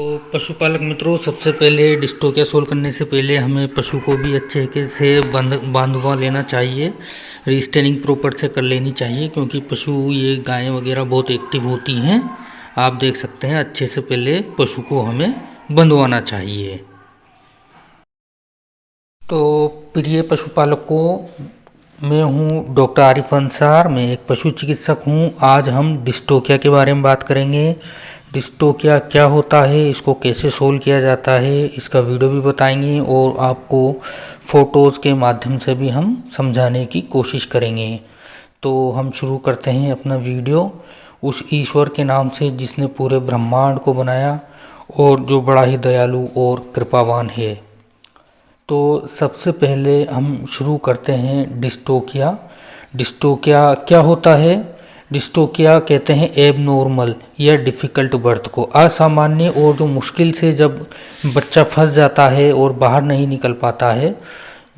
तो पशुपालक मित्रों, सबसे पहले डिस्टोकिया सोल्व करने से पहले हमें पशु को भी अच्छे तरीके से बांधवा लेना चाहिए। रीस्टेनिंग प्रॉपर से कर लेनी चाहिए, क्योंकि पशु ये गायें वगैरह बहुत एक्टिव होती हैं। आप देख सकते हैं, अच्छे से पहले पशु को हमें बंधवाना चाहिए। तो प्रिय पशुपालकों, मैं हूं डॉक्टर आरिफ अंसार। मैं एक पशु चिकित्सक हूं। आज हम डिस्टोकिया के बारे में बात करेंगे। डिस्टोकिया क्या होता है, इसको कैसे सोल्व किया जाता है, इसका वीडियो भी बताएंगे और आपको फ़ोटोज़ के माध्यम से भी हम समझाने की कोशिश करेंगे। तो हम शुरू करते हैं अपना वीडियो उस ईश्वर के नाम से जिसने पूरे ब्रह्मांड को बनाया और जो बड़ा ही दयालु और कृपावान है। तो सबसे पहले हम शुरू करते हैं डिस्टोकिया। डिस्टोकिया क्या होता है? डिस्टोकिया कहते हैं एबनॉर्मल या डिफ़िकल्ट बर्थ को, असामान्य और जो मुश्किल से जब बच्चा फंस जाता है और बाहर नहीं निकल पाता है।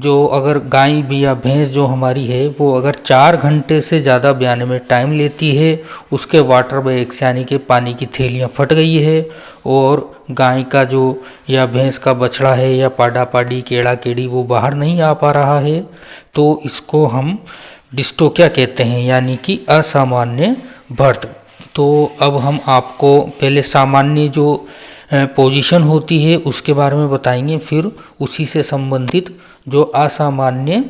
जो अगर गाय भी या भैंस जो हमारी है वो अगर 4 घंटे से ज़्यादा ब्याने में टाइम लेती है, उसके वाटर बैग्स यानी कि पानी की थैलियाँ फट गई है और गाय का जो या भैंस का बछड़ा है या पाडा पाडी केड़ा केड़ी वो बाहर नहीं आ पा रहा है, तो इसको हम डिस्टोकिया कहते हैं, यानी कि असामान्य बर्थ। तो अब हम आपको पहले सामान्य जो पोजीशन होती है उसके बारे में बताएंगे, फिर उसी से संबंधित जो असामान्य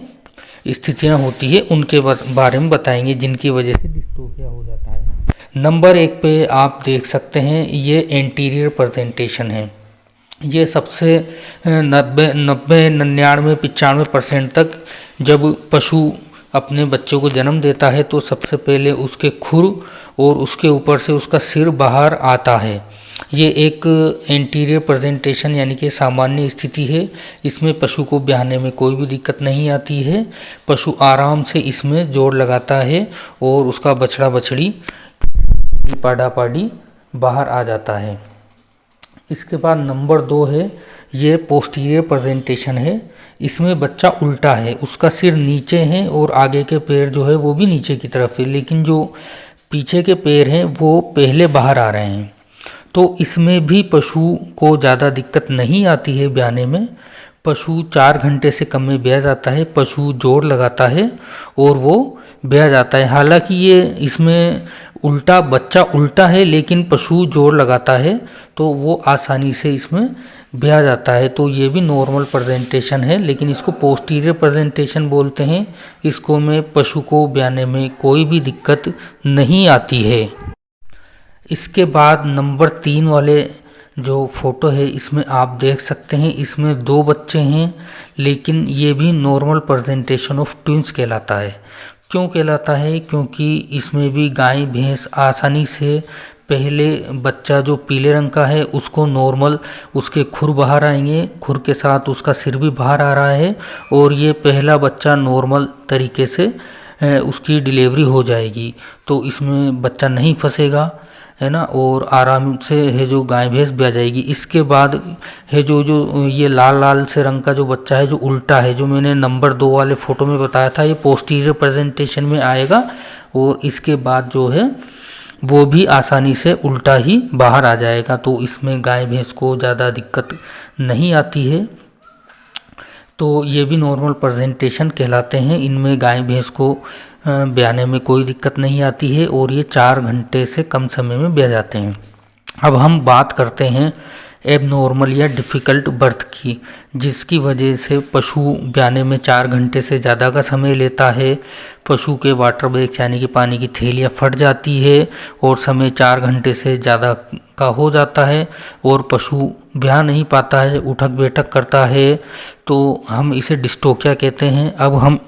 स्थितियां होती है उनके बारे में बताएंगे, जिनकी वजह से डिस्टोकिया हो जाता है। नंबर 1 पे आप देख सकते हैं, ये एंटीरियर प्रेजेंटेशन है। ये सबसे 95% तक जब पशु अपने बच्चों को जन्म देता है तो सबसे पहले उसके खुर और उसके ऊपर से उसका सिर बाहर आता है। ये एक एंटीरियर प्रेजेंटेशन यानी कि सामान्य स्थिति है। इसमें पशु को ब्याहने में कोई भी दिक्कत नहीं आती है। पशु आराम से इसमें जोड़ लगाता है और उसका बछड़ा बछड़ी पाडा पाडी बाहर आ जाता है। इसके बाद नंबर 2 है, ये पोस्टीरियर प्रेजेंटेशन है। इसमें बच्चा उल्टा है, उसका सिर नीचे है और आगे के पैर जो है वो भी नीचे की तरफ है, लेकिन जो पीछे के पैर हैं वो पहले बाहर आ रहे हैं। तो इसमें भी पशु को ज़्यादा दिक्कत नहीं आती है ब्याने में। पशु 4 घंटे से कम में ब्याह जाता है, पशु जोड़ लगाता है और वो ब्याह जाता है। हालांकि ये इसमें उल्टा बच्चा उल्टा है, लेकिन पशु जोड़ लगाता है तो वो आसानी से इसमें ब्याह जाता है। तो ये भी नॉर्मल प्रेजेंटेशन है, लेकिन इसको पोस्टीरियर प्रेजेंटेशन बोलते हैं। इसको में पशु को ब्याने में कोई भी दिक्कत नहीं आती है। इसके बाद नंबर 3 वाले जो फोटो है इसमें आप देख सकते हैं, इसमें 2 बच्चे हैं, लेकिन ये भी नॉर्मल प्रेजेंटेशन ऑफ ट्विंस कहलाता है। क्यों कहलाता है? क्योंकि इसमें भी गाय भैंस आसानी से पहले बच्चा जो पीले रंग का है उसको नॉर्मल उसके खुर बाहर आएंगे, खुर के साथ उसका सिर भी बाहर आ रहा है और ये पहला बच्चा नॉर्मल तरीके से उसकी डिलीवरी हो जाएगी। तो इसमें बच्चा नहीं फंसेगा, है ना, और आराम से है जो गाय भैंस ब्याह जाएगी। इसके बाद है जो ये लाल लाल से रंग का जो बच्चा है जो उल्टा है, जो मैंने नंबर 2 वाले फ़ोटो में बताया था, ये पोस्टीरियर प्रेजेंटेशन में आएगा और इसके बाद जो है वो भी आसानी से उल्टा ही बाहर आ जाएगा। तो इसमें गाय भैंस को ज़्यादा दिक्कत नहीं आती है। तो ये भी नॉर्मल प्रेजेंटेशन कहलाते हैं। इनमें गाय भैंस को ब्याने में कोई दिक्कत नहीं आती है और ये 4 घंटे से कम समय में ब्याह जाते हैं। अब हम बात करते हैं एबनॉर्मल या डिफ़िकल्ट बर्थ की, जिसकी वजह से पशु ब्याने में 4 घंटे से ज़्यादा का समय लेता है। पशु के वाटर बैग्स यानी कि पानी की थैलियाँ फट जाती है और समय 4 घंटे से ज़्यादा का हो जाता है और पशु ब्याह नहीं पाता है, उठक बैठक करता है। तो हम इसे डिस्टोकिया कहते हैं। अब हम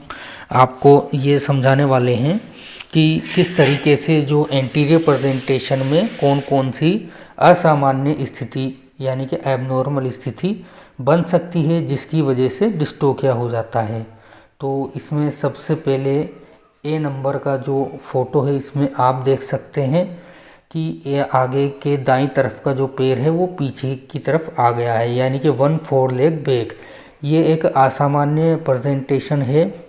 आपको ये समझाने वाले हैं कि किस तरीके से जो एंटीरियर प्रेजेंटेशन में कौन कौन सी असामान्य स्थिति यानी कि एबनॉर्मल स्थिति बन सकती है, जिसकी वजह से डिस्टोकिया हो जाता है। तो इसमें सबसे पहले ए नंबर का जो फ़ोटो है इसमें आप देख सकते हैं कि ये आगे के दाईं तरफ का जो पैर है वो पीछे की तरफ आ गया है, यानी कि 1/4 लेग बैक। ये एक असामान्य प्रेजेंटेशन है,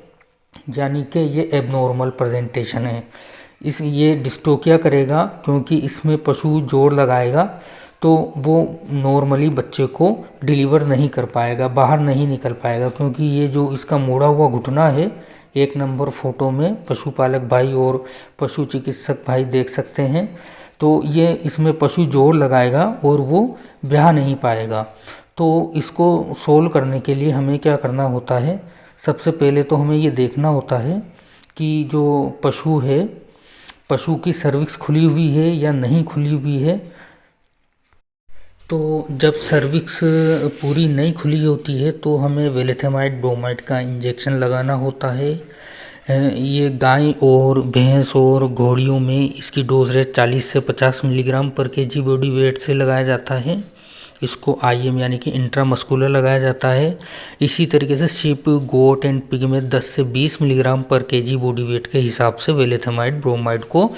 यानी कि ये एबनॉर्मल प्रेजेंटेशन है। ये डिस्टोकिया करेगा क्योंकि इसमें पशु जोड़ लगाएगा तो वो नॉर्मली बच्चे को डिलीवर नहीं कर पाएगा, बाहर नहीं निकल पाएगा, क्योंकि ये जो इसका मोड़ा हुआ घुटना है 1 नंबर फोटो में पशुपालक भाई और पशु चिकित्सक भाई देख सकते हैं। तो ये इसमें पशु जोर लगाएगा और वो ब्याह नहीं पाएगा। तो इसको सोल्व करने के लिए हमें क्या करना होता है, सबसे पहले तो हमें ये देखना होता है कि जो पशु है, पशु की सर्विक्स खुली हुई है या नहीं खुली हुई है। तो जब सर्विक्स पूरी नहीं खुली होती है तो हमें वेलेथेमाइड ब्रोमाइड का इंजेक्शन लगाना होता है। ये गाय और भैंस और घोड़ियों में इसकी डोज रेट 40 से 50 मिलीग्राम पर केजी बॉडी वेट से लगाया जाता है। इसको IM यानी कि इंट्रामस्कुलर लगाया जाता है। इसी तरीके से शीप, गोट एंड पिग में 10 से 20 मिलीग्राम पर केजी बॉडी वेट के हिसाब से वेलेथेमाइड ब्रोमाइड को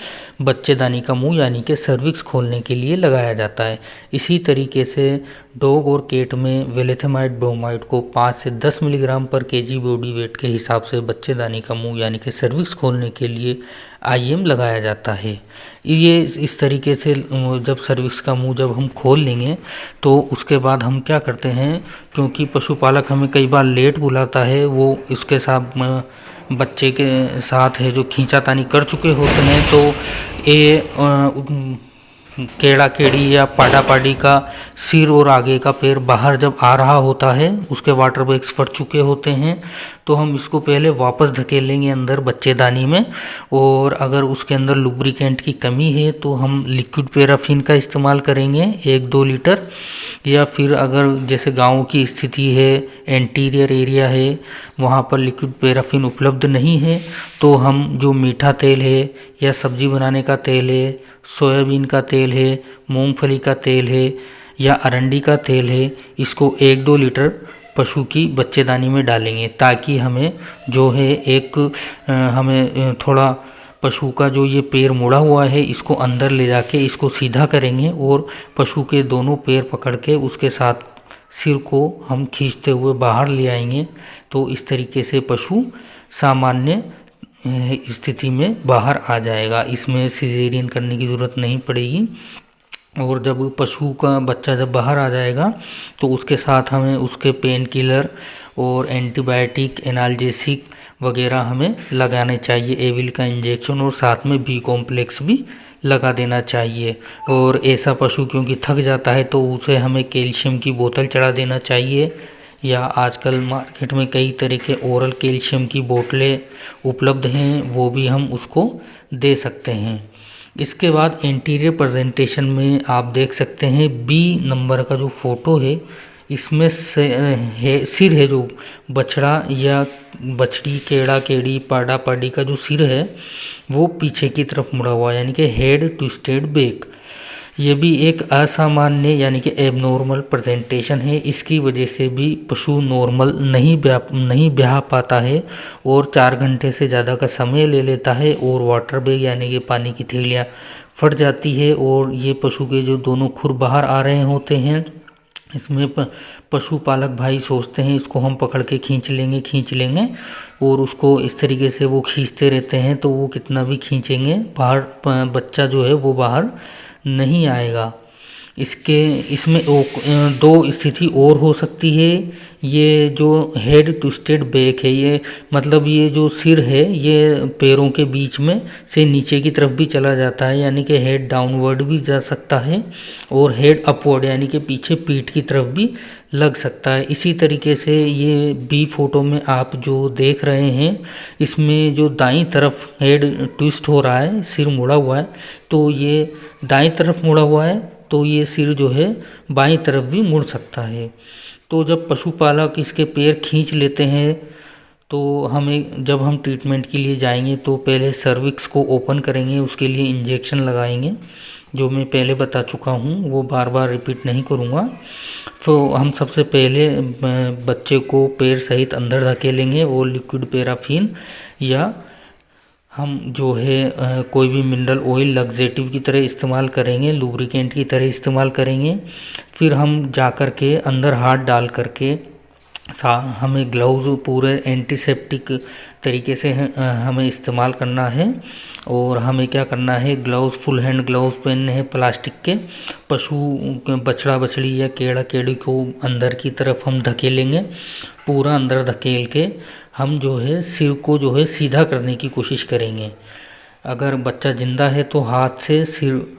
बच्चेदानी का मुंह यानी कि सर्विक्स खोलने के लिए लगाया जाता है। इसी तरीके से डॉग और कैट में वेलेथेमाइड ब्रोमाइड को 5 से 10 मिलीग्राम पर केजी बॉडी वेट के हिसाब से बच्चेदानी का मुंह यानी कि सर्विक्स खोलने के लिए IM लगाया जाता है। ये इस तरीके से जब सर्विक्स का मुंह जब हम खोल लेंगे तो उसके बाद हम क्या करते हैं, क्योंकि पशुपालक हमें कई बार लेट बुलाता है, वो इसके साथ बच्चे के साथ है जो खींचातानी कर चुके होते हैं, तो ये केड़ा केड़ी या पाडा पाडी का सिर और आगे का पैर बाहर जब आ रहा होता है, उसके वाटर बैग्स फट चुके होते हैं, तो हम इसको पहले वापस धकेलेंगे अंदर बच्चेदानी में। और अगर उसके अंदर लुब्रिकेंट की कमी है तो हम लिक्विड पैराफिन का इस्तेमाल करेंगे 1-2 लीटर। या फिर अगर जैसे गाँव की स्थिति है, एंटीरियर एरिया है, वहाँ पर लिक्विड पैराफिन उपलब्ध नहीं है, तो हम जो मीठा तेल है या सब्जी बनाने का तेल है, सोयाबीन का तेल है, मूंगफली का तेल है या अरंडी का तेल है, इसको 1-2 लीटर पशु की बच्चेदानी में डालेंगे, ताकि हमें जो है हमें थोड़ा पशु का जो ये पैर मुड़ा हुआ है इसको अंदर ले जाके इसको सीधा करेंगे और पशु के दोनों पैर पकड़ के उसके साथ सिर को हम खींचते हुए बाहर ले आएंगे। तो इस तरीके से पशु सामान्य स्थिति में बाहर आ जाएगा। इसमें सिजेरियन करने की ज़रूरत नहीं पड़ेगी। और जब पशु का बच्चा जब बाहर आ जाएगा तो उसके साथ हमें उसके पेन किलर और एंटीबायोटिक, एनाल्जेसिक वगैरह हमें लगाने चाहिए, एविल का इंजेक्शन, और साथ में B कॉम्प्लेक्स भी लगा देना चाहिए। और ऐसा पशु क्योंकि थक जाता है तो उसे हमें कैल्शियम की बोतल चढ़ा देना चाहिए, या आजकल मार्केट में कई तरह के ओरल कैल्शियम की बोतलें उपलब्ध हैं, वो भी हम उसको दे सकते हैं। इसके बाद एंटीरियर प्रेजेंटेशन में आप देख सकते हैं B नंबर का जो फोटो है, इसमें सिर है जो बछड़ा या बछड़ी, केड़ा केड़ी, पाडा पाडी का जो सिर है वो पीछे की तरफ मुड़ा हुआ है, यानी कि हेड ट्विस्टेड बैक। ये भी एक असामान्य यानी कि एबनॉर्मल प्रेजेंटेशन है। इसकी वजह से भी पशु नॉर्मल नहीं ब्याह पाता है और 4 घंटे से ज़्यादा का समय ले लेता है, और वाटर बैग यानी कि पानी की थैलियाँ फट जाती है, और ये पशु के जो दोनों खुर बाहर आ रहे होते हैं। इसमें पशुपालक भाई सोचते हैं इसको हम पकड़ के खींच लेंगे, और उसको इस तरीके से वो खींचते रहते हैं, तो वो कितना भी खींचेंगे बाहर बच्चा जो है वो बाहर नहीं आएगा। इसमें 2 स्थिति और हो सकती है। ये जो हेड ट्विस्टेड बैक है, ये मतलब ये जो सिर है ये पैरों के बीच में से नीचे की तरफ भी चला जाता है, यानी कि हेड डाउनवर्ड भी जा सकता है, और हेड अपवर्ड यानी कि पीछे पीठ की तरफ भी लग सकता है। इसी तरीके से ये B फोटो में आप जो देख रहे हैं, इसमें जो दाईं तरफ हेड ट्विस्ट हो रहा है, सिर मुड़ा हुआ है, तो ये दाईं तरफ मुड़ा हुआ है, तो ये सिर जो है बाईं तरफ भी मुड़ सकता है। तो जब पशुपालक इसके पैर खींच लेते हैं तो जब हम ट्रीटमेंट के लिए जाएंगे तो पहले सर्विक्स को ओपन करेंगे, उसके लिए इंजेक्शन लगाएंगे, जो मैं पहले बता चुका हूँ, वो बार बार रिपीट नहीं करूँगा। तो हम सबसे पहले बच्चे को पैर सहित अंदर धकेलेंगे और लिक्विड पैराफिन या हम जो है कोई भी मिनरल ऑयल लग्जेटिव की तरह इस्तेमाल करेंगे, लुब्रिकेंट की तरह इस्तेमाल करेंगे। फिर हम जा कर के अंदर हाथ डाल करके हमें ग्लव्स पूरे एंटीसेप्टिक तरीके से हमें इस्तेमाल करना है। और हमें क्या करना है, ग्लव्स फुल हैंड ग्लव्स पहनने हैं प्लास्टिक के। पशु बछड़ा बछड़ी या केड़ा केड़ी को अंदर की तरफ हम धकेलेंगे, पूरा अंदर धकेल के हम जो है सिर को जो है सीधा करने की कोशिश करेंगे। अगर बच्चा जिंदा है तो हाथ से सिर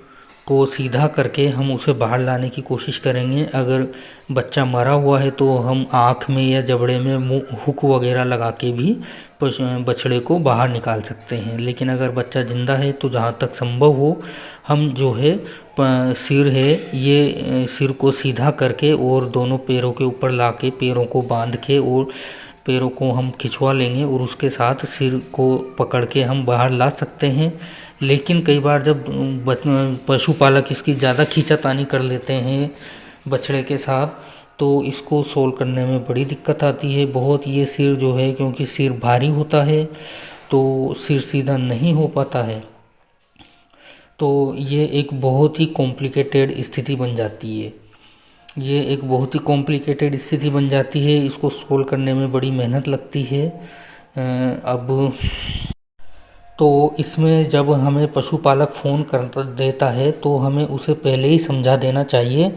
को सीधा करके हम उसे बाहर लाने की कोशिश करेंगे। अगर बच्चा मरा हुआ है तो हम आँख में या जबड़े में हुक वगैरह लगा के भी बछड़े को बाहर निकाल सकते हैं। लेकिन अगर बच्चा ज़िंदा है तो जहाँ तक संभव हो हम जो है सिर है ये सिर को सीधा करके और दोनों पैरों के ऊपर ला के पैरों को बांध के और पैरों को हम खिंचवा लेंगे और उसके साथ सिर को पकड़ के हम बाहर ला सकते हैं। लेकिन कई बार जब पशुपालक इसकी ज़्यादा खींचातानी कर लेते हैं बछड़े के साथ, तो इसको सोल्व करने में बड़ी दिक्कत आती है बहुत। ये सिर जो है, क्योंकि सिर भारी होता है तो सिर सीधा नहीं हो पाता है, तो ये एक बहुत ही कॉम्प्लिकेटेड स्थिति बन जाती है। ये एक बहुत ही कॉम्प्लिकेटेड स्थिति बन जाती है, इसको सोल्व करने में बड़ी मेहनत लगती है। अब तो इसमें जब हमें पशुपालक फ़ोन कर देता है तो हमें उसे पहले ही समझा देना चाहिए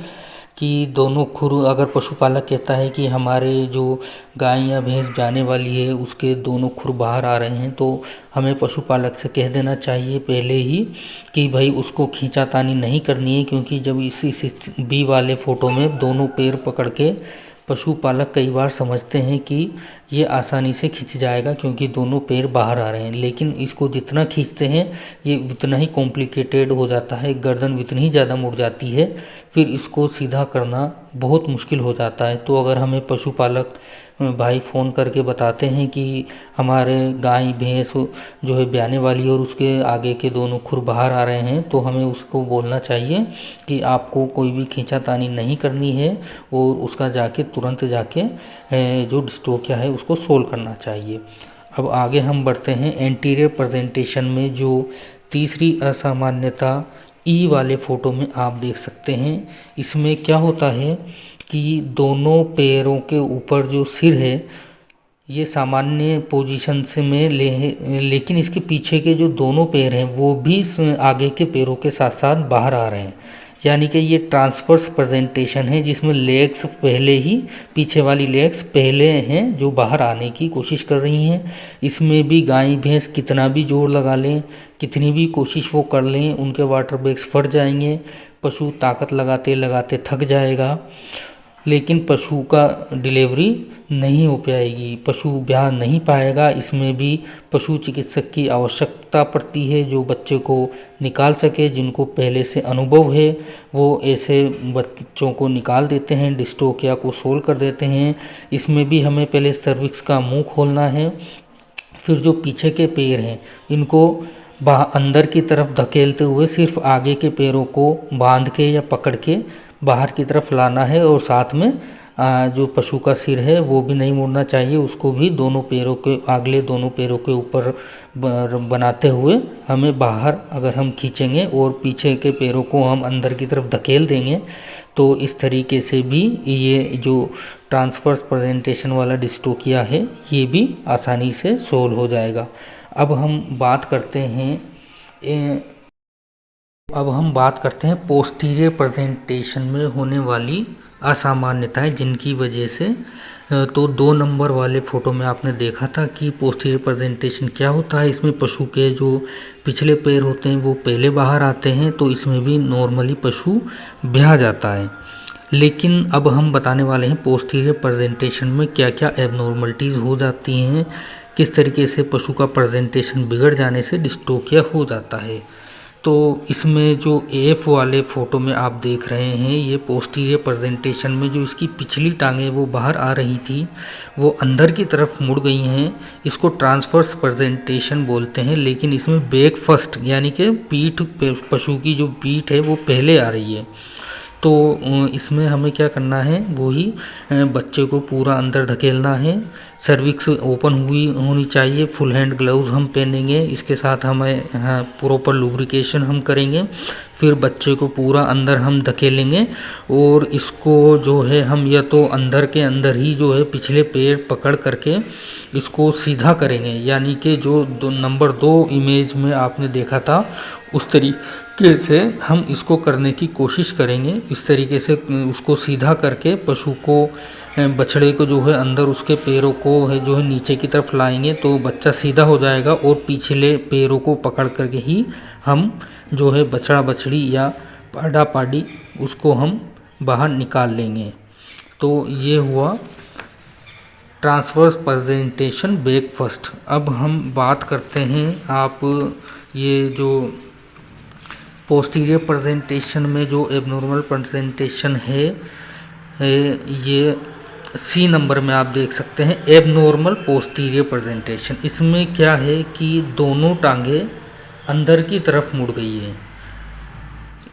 कि दोनों खुर, अगर पशुपालक कहता है कि हमारे जो गाय या भैंस ब्याने वाली है उसके दोनों खुर बाहर आ रहे हैं, तो हमें पशुपालक से कह देना चाहिए पहले ही कि भाई उसको खींचातानी नहीं करनी है। क्योंकि जब इस बी वाले फ़ोटो में दोनों पैर पकड़ के पशुपालक कई बार समझते हैं कि ये आसानी से खिंच जाएगा क्योंकि दोनों पैर बाहर आ रहे हैं, लेकिन इसको जितना खींचते हैं ये उतना ही कॉम्प्लिकेटेड हो जाता है, गर्दन उतनी ही ज़्यादा मुड़ जाती है, फिर इसको सीधा करना बहुत मुश्किल हो जाता है। तो अगर हमें पशुपालक भाई फ़ोन करके बताते हैं कि हमारे गाय भैंस जो है ब्याने वाली और उसके आगे के दोनों खुर बाहर आ रहे हैं, तो हमें उसको बोलना चाहिए कि आपको कोई भी खींचातानी नहीं करनी है और उसका जाके तुरंत जाके जो डिस्टोकिया है उसको सोल्व करना चाहिए। अब आगे हम बढ़ते हैं एंटीरियर प्रेजेंटेशन में। जो तीसरी असामान्यता ई वाले फ़ोटो में आप देख सकते हैं, इसमें क्या होता है कि दोनों पैरों के ऊपर जो सिर है ये सामान्य पोजीशन से में लेकिन इसके पीछे के जो दोनों पैर हैं वो भी आगे के पैरों के साथ साथ बाहर आ रहे हैं। यानी कि ये ट्रांसवर्स प्रेजेंटेशन है जिसमें लेग्स पहले ही, पीछे वाली लेग्स पहले हैं जो बाहर आने की कोशिश कर रही हैं। इसमें भी गाय भैंस कितना भी जोर लगा लें, कितनी भी कोशिश वो कर लें, उनके वाटर बैग्स फट जाएंगे, पशु ताकत लगाते लगाते थक जाएगा, लेकिन पशु का डिलीवरी नहीं हो पाएगी, पशु ब्याह नहीं पाएगा। इसमें भी पशु चिकित्सक की आवश्यकता पड़ती है जो बच्चे को निकाल सके, जिनको पहले से अनुभव है वो ऐसे बच्चों को निकाल देते हैं, डिस्टोकिया को सोल्व कर देते हैं। इसमें भी हमें पहले सर्विक्स का मुंह खोलना है, फिर जो पीछे के पैर हैं इनको अंदर की तरफ धकेलते हुए सिर्फ आगे के पैरों को बांध के या पकड़ के बाहर की तरफ लाना है, और साथ में जो पशु का सिर है वो भी नहीं मुड़ना चाहिए, उसको भी दोनों पैरों के अगले दोनों पैरों के ऊपर बनाते हुए हमें बाहर अगर हम खींचेंगे और पीछे के पैरों को हम अंदर की तरफ धकेल देंगे तो इस तरीके से भी ये जो ट्रांसवर्स प्रेजेंटेशन वाला डिस्टोकिया है ये भी आसानी से सोल्व हो जाएगा। अब हम बात करते हैं पोस्टीरियर प्रेजेंटेशन में होने वाली असामान्यताएं जिनकी वजह से, तो 2 नंबर वाले फ़ोटो में आपने देखा था कि पोस्टीरियर प्रेजेंटेशन क्या होता है। इसमें पशु के जो पिछले पैर होते हैं वो पहले बाहर आते हैं, तो इसमें भी नॉर्मली पशु ब्याह जाता है। लेकिन अब हम बताने वाले हैं पोस्टीरियर प्रेजेंटेशन में क्या क्या एबनॉर्मलिटीज़ हो जाती हैं, किस तरीके से पशु का प्रेजेंटेशन बिगड़ जाने से डिस्टोकिया हो जाता है। तो इसमें जो एफ वाले फ़ोटो में आप देख रहे हैं ये पोस्टीरियर प्रेजेंटेशन में जो इसकी पिछली टांगें वो बाहर आ रही थी वो अंदर की तरफ मुड़ गई हैं, इसको ट्रांसवर्स प्रेजेंटेशन बोलते हैं। लेकिन इसमें बैक फर्स्ट यानी कि पीठ, पशु की जो पीठ है वो पहले आ रही है। तो इसमें हमें क्या करना है, वही बच्चे को पूरा अंदर धकेलना है। सर्विक्स ओपन हुई होनी चाहिए। फुल हैंड ग्लव्स हम पहनेंगे, इसके साथ हमें प्रॉपर लुब्रिकेशन हम करेंगे। फिर बच्चे को पूरा अंदर हम धकेलेंगे और इसको जो है हम या तो अंदर के अंदर ही जो है पिछले पैर पकड़ करके इसको सीधा करेंगे, यानी कि जो नंबर 2 इमेज में आपने देखा था उस तरीके से हम इसको करने की कोशिश करेंगे। इस तरीके से उसको सीधा करके पशु को, बछड़े को जो है अंदर उसके पैरों को है जो है नीचे की तरफ लाएंगे तो बच्चा सीधा हो जाएगा और पिछले पैरों को पकड़ करके ही हम जो है बछड़ा बछड़ी या पाडा पाडी उसको हम बाहर निकाल लेंगे। तो ये हुआ ट्रांसवर्स प्रेजेंटेशन बैक फर्स्ट। अब हम बात करते हैं, आप ये जो पोस्टीरियर प्रेजेंटेशन में जो एबनॉर्मल प्रेजेंटेशन है ये सी नंबर में आप देख सकते हैं, एबनॉर्मल पोस्टीरियर प्रेजेंटेशन। इसमें क्या है कि दोनों टांगें अंदर की तरफ मुड़ गई है।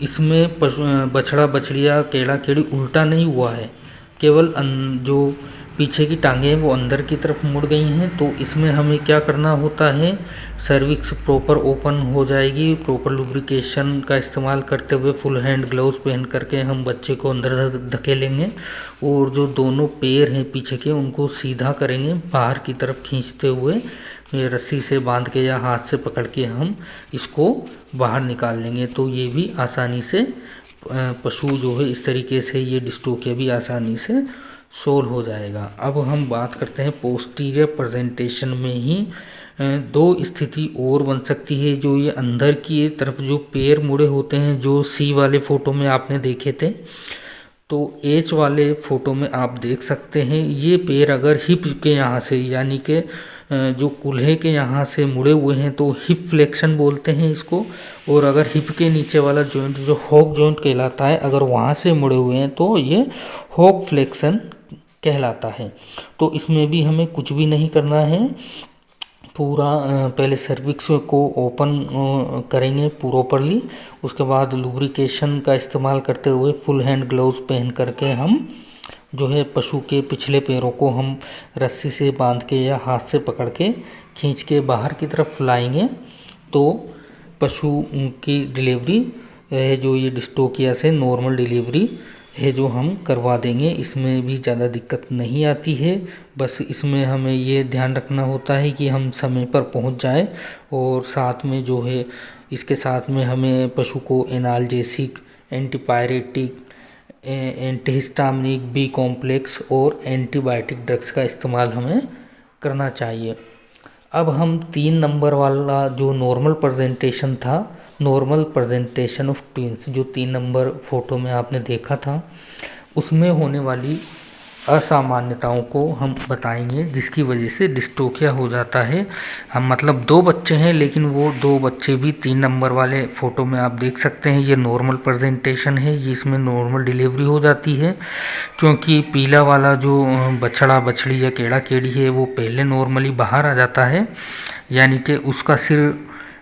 इसमें बछड़ा बछड़िया केड़ा केड़ी उल्टा नहीं हुआ है, केवल जो पीछे की टांगें हैं वो अंदर की तरफ मुड़ गई हैं। तो इसमें हमें क्या करना होता है, सर्विक्स प्रॉपर ओपन हो जाएगी। प्रॉपर लुब्रिकेशन का इस्तेमाल करते हुए फुल हैंड ग्लव्स पहन करके हम बच्चे को अंदर धकेलेंगे और जो दोनों पैर हैं पीछे के उनको सीधा करेंगे, बाहर की तरफ खींचते हुए रस्सी से बांध के या हाथ से पकड़ के हम इसको बाहर निकाल लेंगे। तो ये भी आसानी से पशु जो है इस तरीके से ये डिस्टोकिया भी आसानी से सोल्व हो जाएगा। अब हम बात करते हैं पोस्टीरियर प्रेजेंटेशन में ही 2 स्थिति और बन सकती है। जो ये अंदर की तरफ जो पैर मुड़े होते हैं जो सी वाले फ़ोटो में आपने देखे थे, तो एच वाले फ़ोटो में आप देख सकते हैं ये पैर अगर हिप के यहाँ से यानी कि जो कूल्हे के यहाँ से मुड़े हुए हैं तो हिप फ्लेक्शन बोलते हैं इसको। और अगर हिप के नीचे वाला जॉइंट जो हॉक जॉइंट कहलाता है, अगर वहाँ से मुड़े हुए हैं तो ये हॉक फ्लेक्शन कहलाता है। तो इसमें भी हमें कुछ भी नहीं करना है, पूरा पहले सर्विक्स को ओपन करेंगे प्रॉपरली, उसके बाद लुब्रिकेशन का इस्तेमाल करते हुए फुल हैंड ग्लव्स पहन करके हम जो है पशु के पिछले पैरों को हम रस्सी से बांध के या हाथ से पकड़ के खींच के बाहर की तरफ लाएंगे। तो पशु की डिलीवरी जो ये डिस्टोकिया से नॉर्मल डिलीवरी है जो हम करवा देंगे। इसमें भी ज़्यादा दिक्कत नहीं आती है, बस इसमें हमें ये ध्यान रखना होता है कि हम समय पर पहुंच जाएं और साथ में जो है इसके साथ में हमें पशु को analgesic, antipyretic, antihistaminic, B complex और एंटीबायोटिक ड्रग्स का इस्तेमाल हमें करना चाहिए। अब हम 3 नंबर वाला जो नॉर्मल प्रेजेंटेशन था, नॉर्मल प्रेजेंटेशन ऑफ ट्विंस, जो 3 नंबर फोटो में आपने देखा था, उसमें होने वाली असामान्यताओं को हम बताएंगे जिसकी वजह से डिस्टोकिया हो जाता है। हम मतलब 2 बच्चे हैं लेकिन वो 2 बच्चे भी 3 नंबर वाले फ़ोटो में आप देख सकते हैं ये नॉर्मल प्रेजेंटेशन है, ये इसमें नॉर्मल डिलीवरी हो जाती है। क्योंकि पीला वाला जो बछड़ा बछड़ी या केड़ा केड़ी है वो पहले नॉर्मली बाहर आ जाता है, यानी कि उसका सिर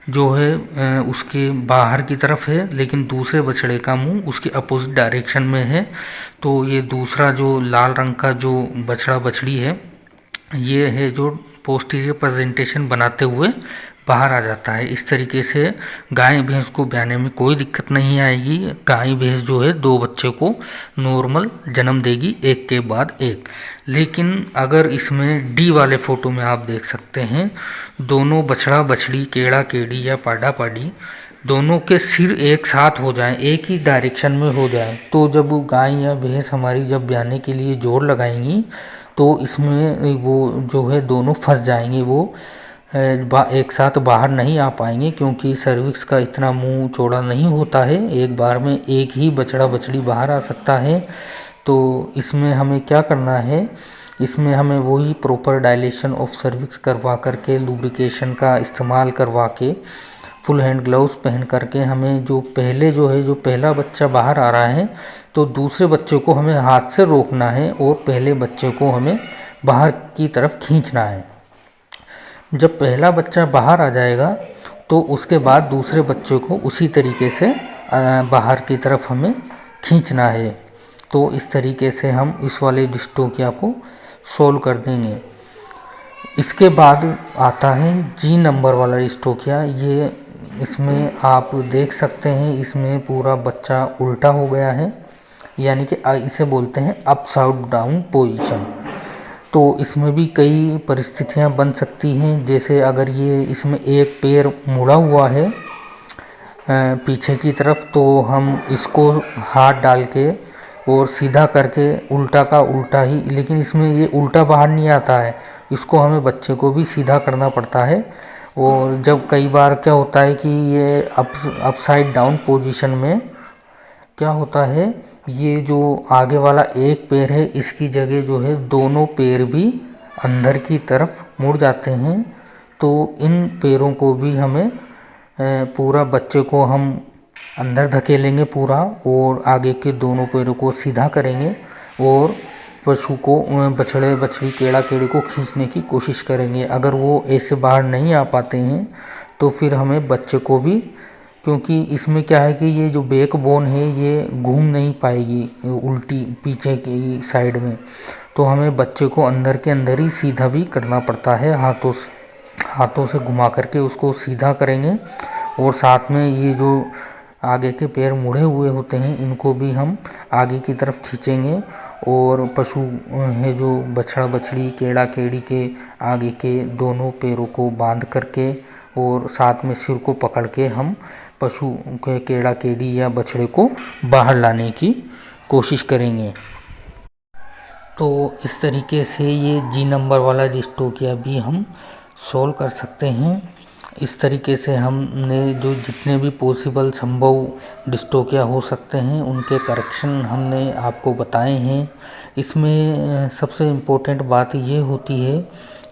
जो है उसके बाहर की तरफ है, लेकिन दूसरे बछड़े का मुंह उसके अपोजिट डायरेक्शन में है। तो ये दूसरा जो लाल रंग का जो बछड़ा बछड़ी है ये है जो पोस्टीरियर प्रेजेंटेशन बनाते हुए बाहर आ जाता है। इस तरीके से गाय भैंस को ब्याने में कोई दिक्कत नहीं आएगी। गाय भैंस जो है 2 बच्चे को नॉर्मल जन्म देगी एक के बाद एक। लेकिन अगर इसमें डी वाले फ़ोटो में आप देख सकते हैं दोनों बछड़ा बछड़ी, केड़ा केड़ी या पाडा पाडी दोनों के सिर एक साथ हो जाएं, एक ही डायरेक्शन में हो जाएं, तो जब गाय या भैंस हमारी जब ब्याने के लिए जोर लगाएंगी तो इसमें वो जो है दोनों फंस जाएंगे, वो एक साथ बाहर नहीं आ पाएंगे क्योंकि सर्विक्स का इतना मुंह चौड़ा नहीं होता है, एक बार में एक ही बछड़ा बछड़ी बाहर आ सकता है। तो इसमें हमें क्या करना है, इसमें हमें वही प्रॉपर डायलेशन ऑफ सर्विक्स करवा करके लुब्रिकेशन का इस्तेमाल करवा के फुल हैंड ग्लव्स पहन करके हमें जो पहला बच्चा बाहर आ रहा है तो दूसरे बच्चे को हमें हाथ से रोकना है और पहले बच्चे को हमें बाहर की तरफ खींचना है। जब पहला बच्चा बाहर आ जाएगा तो उसके बाद दूसरे बच्चे को उसी तरीके से बाहर की तरफ हमें खींचना है। तो इस तरीके से हम इस वाले डिस्टोकिया को सोल्व कर देंगे। इसके बाद आता है जी नंबर वाला डिस्टोकिया। ये इसमें आप देख सकते हैं, इसमें पूरा बच्चा उल्टा हो गया है, यानी कि इसे बोलते हैं अपसाइड डाउन पोजीशन। तो इसमें भी कई परिस्थितियां बन सकती हैं, जैसे अगर ये इसमें एक पैर मुड़ा हुआ है पीछे की तरफ, तो हम इसको हाथ डाल के और सीधा करके उल्टा का उल्टा ही, लेकिन इसमें ये उल्टा बाहर नहीं आता है, इसको हमें बच्चे को भी सीधा करना पड़ता है। और जब कई बार क्या होता है कि ये अपसाइड डाउन पोजीशन में क्या होता है, ये जो आगे वाला एक पैर है इसकी जगह जो है दोनों पैर भी अंदर की तरफ मुड़ जाते हैं। तो इन पैरों को भी हमें पूरा बच्चे को हम अंदर धकेलेंगे पूरा, और आगे के दोनों पैरों को सीधा करेंगे और पशु को बछड़े बछड़ी केड़ा केड़ी को खींचने की कोशिश करेंगे। अगर वो ऐसे बाहर नहीं आ पाते हैं तो फिर हमें बच्चे को भी, क्योंकि इसमें क्या है कि ये जो बैक बोन है ये घूम नहीं पाएगी उल्टी पीछे की साइड में, तो हमें बच्चे को अंदर के अंदर ही सीधा भी करना पड़ता है, हाथों से घुमा करके उसको सीधा करेंगे। और साथ में ये जो आगे के पैर मुड़े हुए होते हैं इनको भी हम आगे की तरफ खींचेंगे, और पशु है जो बछड़ा बछड़ी केड़ा केड़ी के आगे के दोनों पैरों को बांध करके और साथ में सिर को पकड़ के हम पशु के केड़ा केड़ी या बछड़े को बाहर लाने की कोशिश करेंगे। तो इस तरीके से ये जी नंबर वाला डिस्टोकिया भी हम सॉल्व कर सकते हैं। इस तरीके से हमने जो जितने भी पॉसिबल संभव डिस्टोकिया हो सकते हैं उनके करेक्शन हमने आपको बताए हैं। इसमें सबसे इम्पोर्टेंट बात ये होती है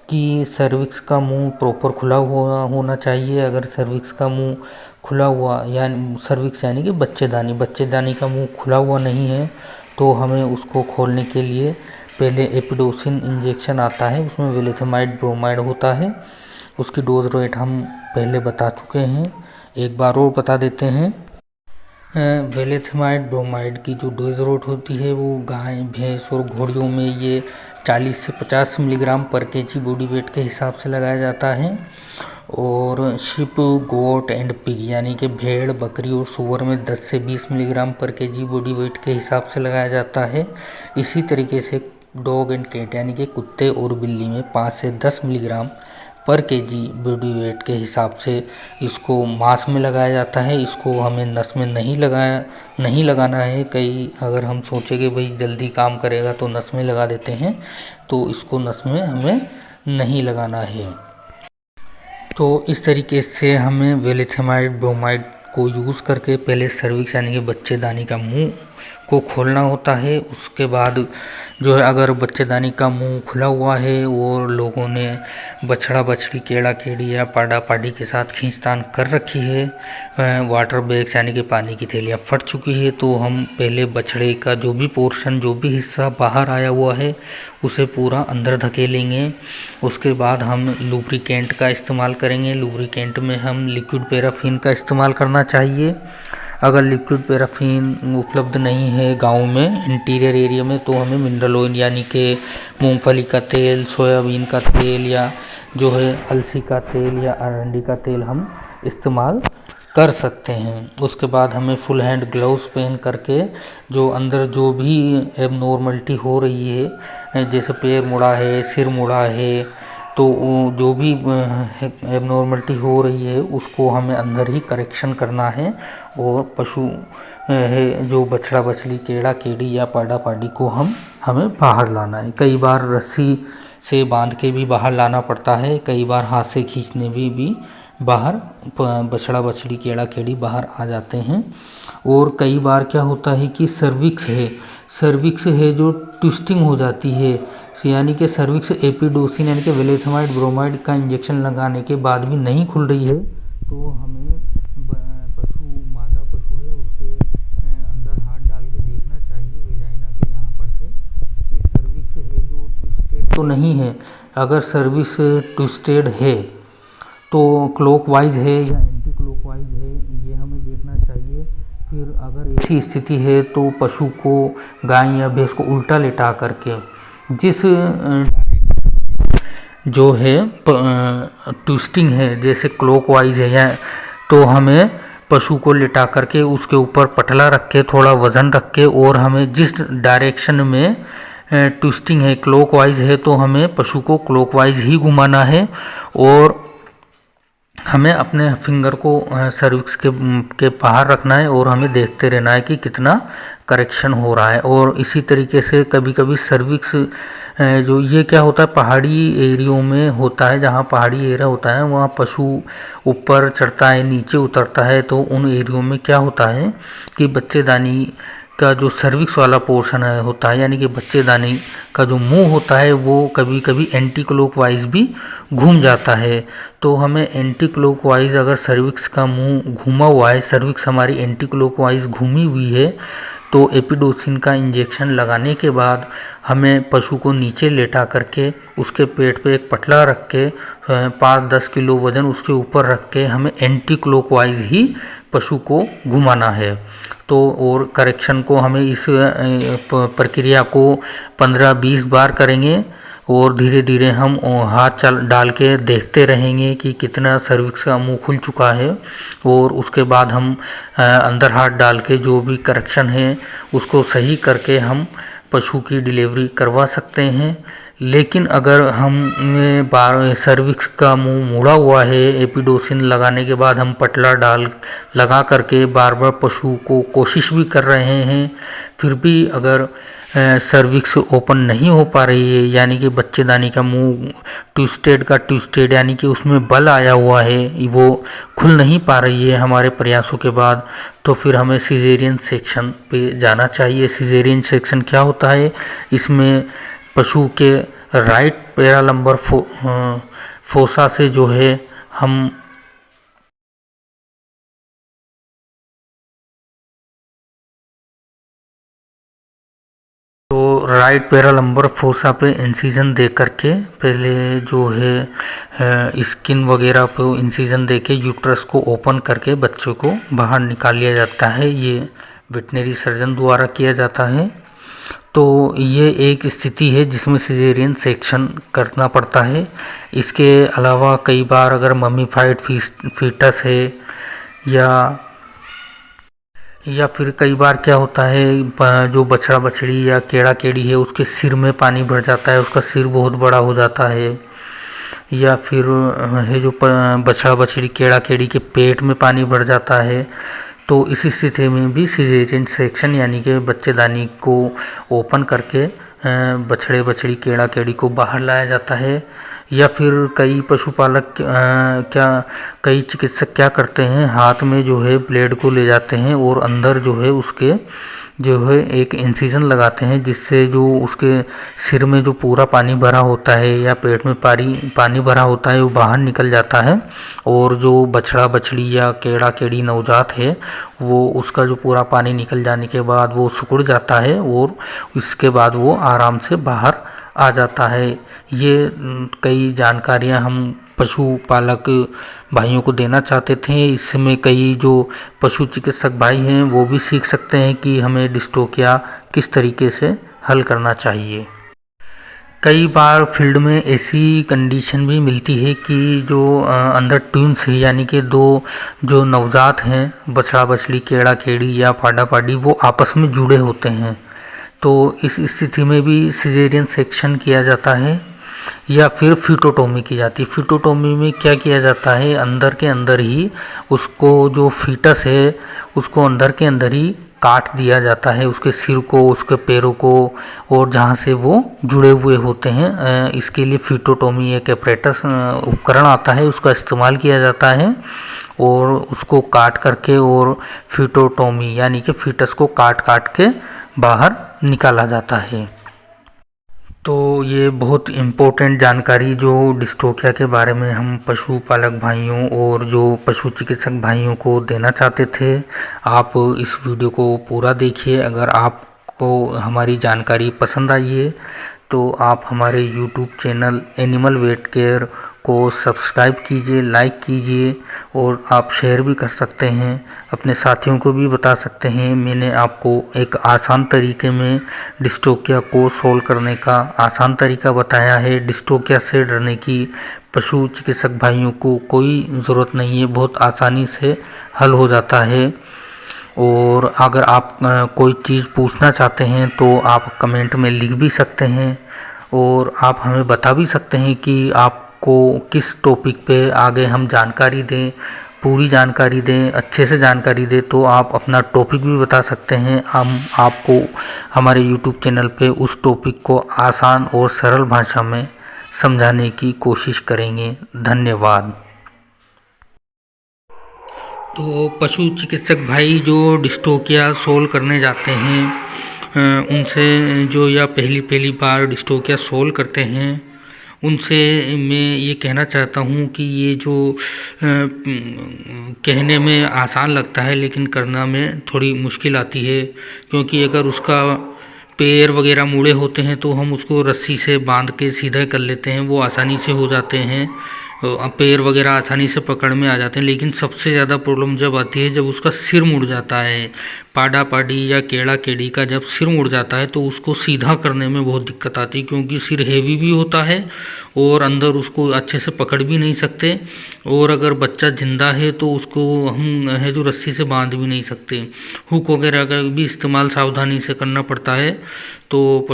कि सर्विक्स का मुंह प्रॉपर खुला हुआ होना चाहिए। अगर सर्विक्स का मुंह खुला हुआ यानी सर्विक्स यानी कि बच्चेदानी का मुंह खुला हुआ नहीं है तो हमें उसको खोलने के लिए पहले एपिडोसिन इंजेक्शन आता है, उसमें वेलेथमाइड ब्रोमाइड होता है। उसकी डोज रेट हम पहले बता चुके हैं, एक बार और बता देते हैं। वेलेथमाइड ब्रोमाइड की जो डोज रेट होती है वो गाय भैंस और घोड़ियों में ये 40 से 50 मिलीग्राम पर केजी बॉडी वेट के हिसाब से लगाया जाता है। और शिप गोट एंड पिग यानी कि भेड़ बकरी और सूअर में 10 से 20 मिलीग्राम पर केजी बॉडी वेट के हिसाब से लगाया जाता है। इसी तरीके से डॉग एंड कैट यानी कि कुत्ते और बिल्ली में 5 से 10 मिलीग्राम पर केजी बॉडी वेट के हिसाब से इसको मांस में लगाया जाता है। इसको हमें नस में नहीं लगाना है। कई अगर हम सोचें कि भाई जल्दी काम करेगा तो नस में लगा देते हैं, तो इसको नस में हमें नहीं लगाना है। तो इस तरीके से हमें वेलेथमाइड ब्रोमाइड को यूज़ करके पहले सर्विक्स यानी कि बच्चेदानी का मुंह को खोलना होता है। उसके बाद जो है अगर बच्चेदानी का मुंह खुला हुआ है और लोगों ने बछड़ा बछड़ी केड़ा केड़ी या पाडा पाडी के साथ खींचतान कर रखी है, वाटर बैग्स यानी कि पानी की थैलियाँ फट चुकी है, तो हम पहले बछड़े का जो भी पोर्शन जो भी हिस्सा बाहर आया हुआ है उसे पूरा अंदर धकेलेंगे। उसके बाद हम लुब्रिकेंट का इस्तेमाल करेंगे। लुब्रिकेंट में हम लिक्विड पैराफिन का इस्तेमाल करना चाहिए। अगर लिक्विड पैराफिन उपलब्ध नहीं है गांव में इंटीरियर एरिया में तो हमें मिनरल ऑयल यानी कि मूंगफली का तेल, सोयाबीन का तेल या जो है अलसी का तेल या अरंडी का तेल हम इस्तेमाल कर सकते हैं। उसके बाद हमें फुल हैंड ग्लव्स पहन करके जो अंदर जो भी एबनॉर्मलिटी हो रही है, जैसे पैर मुड़ा है, सिर मुड़ा है, तो जो भी एबनॉर्मलिटी हो रही है उसको हमें अंदर ही करेक्शन करना है। और पशु है जो बछड़ा बछड़ी केड़ा केड़ी या पाडा पाडी को हमें बाहर लाना है। कई बार रस्सी से बांध के भी बाहर लाना पड़ता है, कई बार हाथ से खींचने भी बाहर बछड़ा बछड़ी केड़ा केड़ी बाहर आ जाते हैं। और कई बार क्या होता है कि सर्विक्स है जो ट्विस्टिंग हो जाती है, यानी कि सर्विक्स एपिडोसिन यानी कि वेलेथमाइड ब्रोमाइड का इंजेक्शन लगाने के बाद भी नहीं खुल रही है, तो हमें मादा पशु है उसके अंदर हाथ डाल के देखना चाहिए वेजाइना के यहाँ पर से कि सर्विक्स है जो ट्विस्टेड तो नहीं है। अगर सर्विक्स ट्विस्टेड है तो क्लॉकवाइज है या एंटी क्लॉकवाइज है, ये हमें देखना चाहिए। फिर अगर ऐसी स्थिति है तो पशु को, गाय या भैंस को उल्टा लेटा करके जिस जो है ट्विस्टिंग है, जैसे क्लॉकवाइज है, या तो हमें पशु को लिटा करके उसके ऊपर पटला रख के थोड़ा वज़न रख के, और हमें जिस डायरेक्शन में ट्विस्टिंग है क्लॉकवाइज है तो हमें पशु को क्लॉकवाइज ही घुमाना है, और हमें अपने फिंगर को सर्विक्स के बाहर रखना है और हमें देखते रहना है कि कितना करेक्शन हो रहा है। और इसी तरीके से कभी कभी सर्विक्स जो ये क्या होता है, पहाड़ी एरियो में होता है, जहाँ पहाड़ी एरिया होता है वहाँ पशु ऊपर चढ़ता है नीचे उतरता है, तो उन एरियो में क्या होता है कि बच्चेदानी का जो सर्विक्स वाला पोर्शन है होता है, यानी कि बच्चेदानी का जो मुंह होता है वो कभी कभी एंटी क्लॉकवाइज भी घूम जाता है। तो हमें एंटी क्लॉकवाइज, अगर सर्विक्स का मुंह घूमा हुआ है, सर्विक्स हमारी एंटी क्लॉकवाइज घूमी हुई है, तो एपिडोसिन का इंजेक्शन लगाने के बाद हमें पशु को नीचे लेटा करके उसके पेट पे एक पटला रख के 5-10 किलो वज़न उसके ऊपर रख के हमें एंटी क्लॉकवाइज ही पशु को घुमाना है। तो और करेक्शन को हमें इस प्रक्रिया को 15-20 बार करेंगे, और धीरे धीरे हम हाथ डाल के देखते रहेंगे कि कितना सर्विक्स का मुंह खुल चुका है, और उसके बाद हम अंदर हाथ डाल के जो भी करेक्शन है उसको सही करके हम पशु की डिलीवरी करवा सकते हैं। लेकिन अगर हम बार सर्विक्स का मुंह मुड़ा हुआ है, एपिडोसिन लगाने के बाद हम पटला लगा करके बार बार पशु को कोशिश भी कर रहे हैं, फिर भी अगर सर्विक्स ओपन नहीं हो पा रही है, यानी कि बच्चेदानी का मुंह ट्विस्टेड यानी कि उसमें बल आया हुआ है, वो खुल नहीं पा रही है हमारे प्रयासों के बाद, तो फिर हमें सिजेरियन सेक्शन पे जाना चाहिए। सिजेरियन सेक्शन क्या होता है, इसमें पशु के राइट पैरालंबर फोसा से जो है हम राइट पैरालंबर फोसा पे इंसिजन दे करके पहले जो है स्किन वगैरह पे इंसिजन दे के यूट्रस को ओपन करके बच्चों को बाहर निकाल लिया जाता है। ये वेटनरी सर्जन द्वारा किया जाता है। तो ये एक स्थिति है जिसमें सिजेरियन सेक्शन करना पड़ता है। इसके अलावा कई बार अगर मम्मीफाइड फीटस है या फिर कई बार क्या होता है, जो बछड़ा बछड़ी या केड़ा केड़ी है उसके सिर में पानी भर जाता है, उसका सिर बहुत बड़ा हो जाता है, या फिर है जो बछड़ा बछड़ी केड़ा केड़ी के पेट में पानी भर जाता है। तो इस स्थिति में भी सिजेरियन सेक्शन यानी कि बच्चेदानी को ओपन करके बछड़े बछड़ी केड़ा केड़ी को बाहर लाया जाता है। या फिर कई पशुपालक कई चिकित्सक क्या करते हैं, हाथ में जो है ब्लेड को ले जाते हैं और अंदर जो है उसके जो है एक इंसिजन लगाते हैं, जिससे जो उसके सिर में जो पूरा पानी भरा होता है या पेट में पानी भरा होता है वो बाहर निकल जाता है, और जो बछड़ा बछड़ी या केड़ा केड़ी नवजात है वो उसका जो पूरा पानी निकल जाने के बाद वो सिकुड़ जाता है और इसके बाद वो आराम से बाहर आ जाता है। ये कई जानकारियां हम पशुपालक भाइयों को देना चाहते थे। इसमें कई जो पशु चिकित्सक भाई हैं वो भी सीख सकते हैं कि हमें डिस्टोकिया किस तरीके से हल करना चाहिए। कई बार फील्ड में ऐसी कंडीशन भी मिलती है कि जो अंदर ट्विंस है यानी कि दो जो नवजात हैं, बछड़ा बछड़ी केड़ा केड़ी या पाडा पाडी, वो आपस में जुड़े होते हैं। तो इस स्थिति में भी सिजेरियन सेक्शन किया जाता है या फिर फीटोटोमी की जाती है। फीटोटोमी में क्या किया जाता है, अंदर के अंदर ही उसको जो फीटस है उसको अंदर के अंदर ही काट दिया जाता है, उसके सिर को, उसके पैरों को, और जहाँ से वो जुड़े हुए होते हैं। इसके लिए फीटोटोमी एक एपरेटस उपकरण आता है, उसका इस्तेमाल किया जाता है और उसको काट करके और फीटोटोमी यानी कि फीटस को काट के बाहर निकाला जाता है। तो ये बहुत इम्पोर्टेंट जानकारी जो डिस्टोकिया के बारे में हम पशुपालक भाइयों और जो पशु चिकित्सक भाइयों को देना चाहते थे। आप इस वीडियो को पूरा देखिए। अगर आपको हमारी जानकारी पसंद आई है तो आप हमारे YouTube channel Animal Vet Care को सब्सक्राइब कीजिए, लाइक कीजिए और आप शेयर भी कर सकते हैं, अपने साथियों को भी बता सकते हैं। मैंने आपको एक आसान तरीके में डिस्टोकिया को सोल्व करने का आसान तरीका बताया है। डिस्टोकिया से डरने की पशु चिकित्सक भाइयों को कोई ज़रूरत नहीं है, बहुत आसानी से हल हो जाता है। और अगर आप कोई चीज़ पूछना चाहते हैं तो आप कमेंट में लिख भी सकते हैं और आप हमें बता भी सकते हैं कि आपको किस टॉपिक पे आगे हम जानकारी दें, पूरी जानकारी दें, अच्छे से जानकारी दें। तो आप अपना टॉपिक भी बता सकते हैं, हम आपको हमारे यूट्यूब चैनल पे उस टॉपिक को आसान और सरल भाषा में समझाने की कोशिश करेंगे। धन्यवाद। तो पशु चिकित्सक भाई जो डिस्टोकिया सोल्व करने जाते हैं उनसे जो या पहली बार डिस्टोकिया सोल्व करते हैं उनसे मैं ये कहना चाहता हूँ कि ये जो कहने में आसान लगता है लेकिन करना में थोड़ी मुश्किल आती है, क्योंकि अगर उसका पैर वगैरह मुड़े होते हैं तो हम उसको रस्सी से बांध के सीधा कर लेते हैं, वो आसानी से हो जाते हैं, पैर वगैरह आसानी से पकड़ में आ जाते हैं। लेकिन सबसे ज़्यादा प्रॉब्लम जब आती है जब उसका सिर मुड़ जाता है, पाडा पाडी या केड़ा केड़ी का जब सिर मुड़ जाता है तो उसको सीधा करने में बहुत दिक्कत आती है, क्योंकि सिर हेवी भी होता है और अंदर उसको अच्छे से पकड़ भी नहीं सकते। और अगर बच्चा जिंदा है तो उसको हम है जो रस्सी से बांध भी नहीं सकते, हुक वगैरह का भी इस्तेमाल सावधानी से करना पड़ता है। तो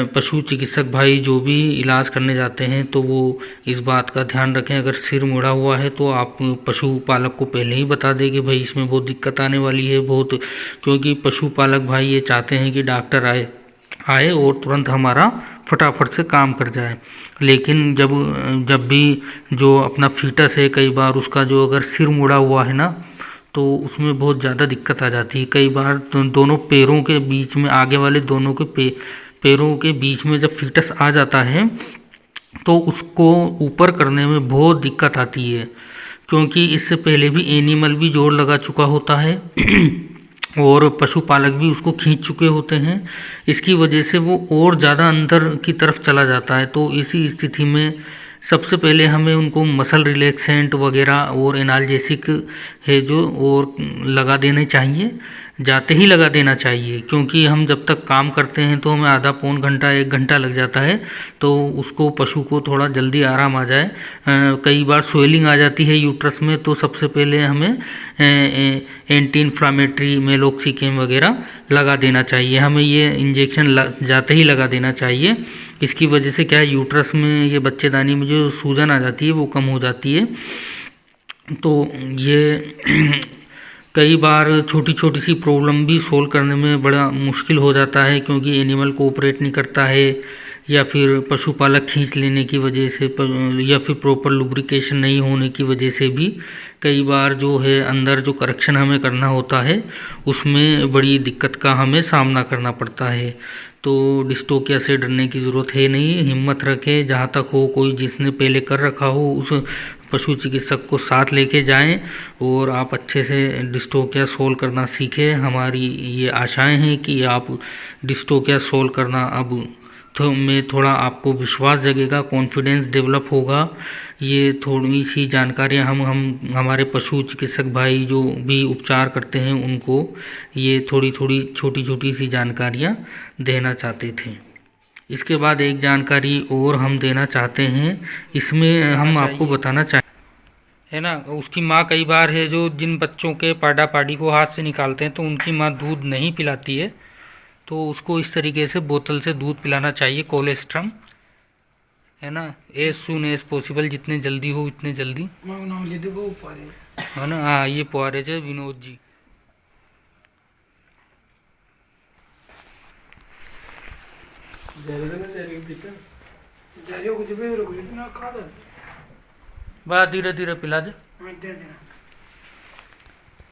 पशु चिकित्सक भाई जो भी इलाज करने जाते हैं तो वो इस बात का ध्यान रखें, अगर सिर मुड़ा हुआ है तो आप पशुपालक को पहले ही बता दें कि भाई इसमें बहुत दिक्कत आने वाली है बहुत, क्योंकि पशुपालक भाई ये चाहते हैं कि डॉक्टर आए और तुरंत हमारा फटाफट से काम कर जाए। लेकिन जब भी जो अपना फीटस है, कई बार उसका जो अगर सिर मुड़ा हुआ है ना तो उसमें बहुत ज़्यादा दिक्कत आ जाती है। कई बार दोनों पैरों के बीच में, आगे वाले दोनों के पैरों के बीच में जब फीटस आ जाता है तो उसको ऊपर करने में बहुत दिक्कत आती है, क्योंकि इससे पहले भी एनिमल भी जोर लगा चुका होता है और पशुपालक भी उसको खींच चुके होते हैं। इसकी वजह से वो और ज़्यादा अंदर की तरफ चला जाता है। तो इसी स्थिति में सबसे पहले हमें उनको मसल रिलैक्सेंट वगैरह और एनाल्जेसिक है जो और लगा देने चाहिए, जाते ही लगा देना चाहिए, क्योंकि हम जब तक काम करते हैं तो हमें आधा पौन घंटा 1 घंटा लग जाता है। तो उसको पशु को थोड़ा जल्दी आराम आ जाए। कई बार स्वेलिंग आ जाती है यूट्रस में, तो सबसे पहले हमें एंटी इन्फ्लामेटरी मेलोक्सिकेम वगैरह लगा देना चाहिए। हमें ये इंजेक्शन जाते ही लगा देना चाहिए। इसकी वजह से क्या है, यूट्रस में ये बच्चेदानी में जो सूजन आ जाती है वो कम हो जाती है। तो ये कई बार छोटी छोटी सी प्रॉब्लम भी सोल्व करने में बड़ा मुश्किल हो जाता है, क्योंकि एनिमल कोऑपरेट नहीं करता है या फिर पशुपालक खींच लेने की वजह से या फिर प्रॉपर लुब्रिकेशन नहीं होने की वजह से भी कई बार जो है अंदर जो करेक्शन हमें करना होता है उसमें बड़ी दिक्कत का हमें सामना करना पड़ता है। तो डिस्टोकिया से डरने की ज़रूरत है नहीं, हिम्मत रखें, जहाँ तक हो कोई जिसने पहले कर रखा हो उस पशु चिकित्सक को साथ लेके जाएं और आप अच्छे से डिस्टोकिया सोल्व करना सीखें। हमारी ये आशाएं हैं कि आप डिस्टोकिया सोल्व करना अब तो में थोड़ा आपको विश्वास जगेगा, कॉन्फिडेंस डेवलप होगा। ये थोड़ी सी जानकारियाँ हम हमारे पशु चिकित्सक भाई जो भी उपचार करते हैं उनको ये थोड़ी छोटी छोटी सी जानकारियाँ देना चाहते थे। इसके बाद एक जानकारी और हम देना चाहते हैं, इसमें हम आपको बताना है ना, उसकी माँ कई बार है जो जिन बच्चों के पाडा पाडी को हाथ से निकालते हैं तो उनकी माँ दूध नहीं पिलाती है, तो उसको इस तरीके से बोतल से दूध पिलाना चाहिए, कोलेस्ट्रम, है ना, एज सून एज पॉसिबल, जितने जल्दी हो उतने जल्दी, है ना। हाँ, ये पुआरे थे विनोद जी। बा धीरे धीरे पिला दे।